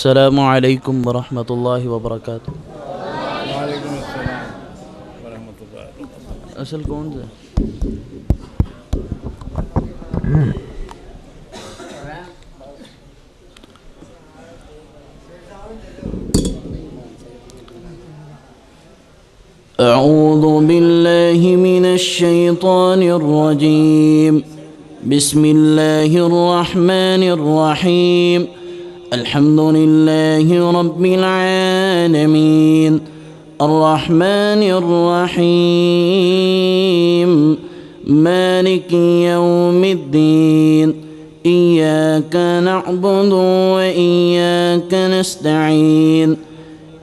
السلام عليكم ورحمة الله وبركاته. वालेकुम अस्सलाम वरहमतुल्लाह। असल कौन सा? أعوذ بالله من الشيطان الرجيم. بسم الله الرحمن الرحيم. الحمد لله رب العالمين الرحمن الرحيم مالك يوم الدين إياك نعبد وإياك نستعين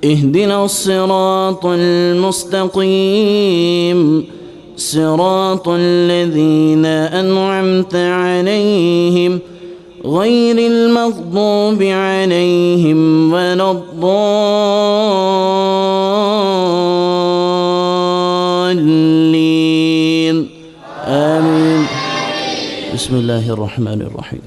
اهدنا الصراط المستقيم صراط الذين أنعمت عليهم غير المغضوب عليهم ولا الضالين آمين. بسم الله الرحمن الرحيم.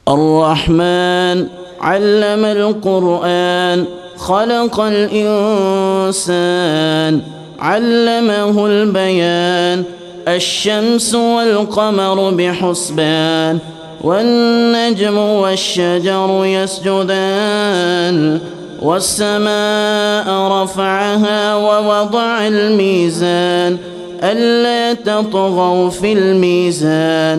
الرحمن علم القرآن خلق الإنسان علمه البيان الشمس والقمر بحسبان والنجم والشجر يسجدان والسماء رفعها ووضع الميزان ألا تطغوا في الميزان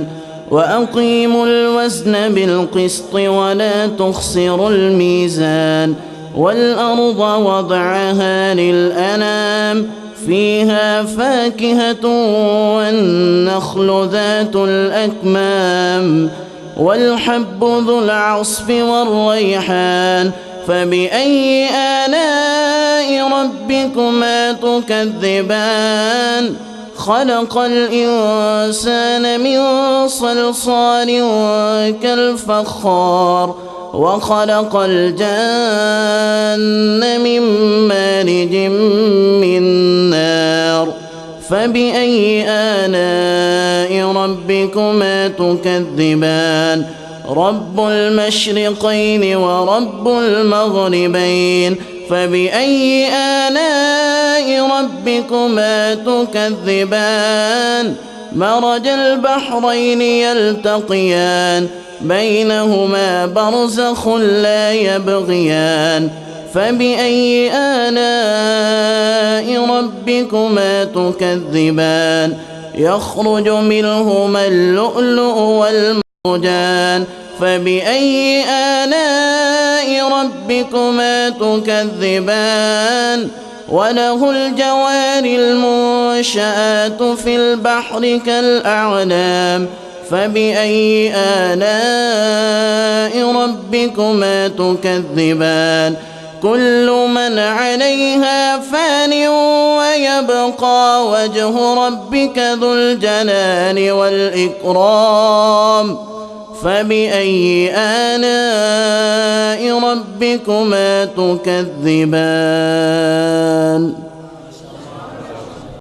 وأقيموا الوزن بالقسط ولا تخسروا الميزان والأرض وضعها للأنام فيها فاكهة والنخل ذات الأكمام والحب ذو العصف والريحان فبأي آلاء ربكما تكذبان خلق الإنسان من صلصال كالفخار وخلق الجن من مارج من نار فبأي آلاء ربكما تكذبان رب المشرقين ورب المغربين فبأي آلاء ربكما تكذبان مرج البحرين يلتقيان بينهما برزخ لا يبغيان فبأي آلاء ربكما تكذبان يخرج منهما اللؤلؤ والمرجان فبأي آلاء ربكما تكذبان وله الجوار المنشآت في البحر كالأعلام فبأي آلاء ربكما تكذبان كل من عليها فان ويبقى وجه ربك ذو الجلال والإكرام فبأي آلاء ربكما تكذبان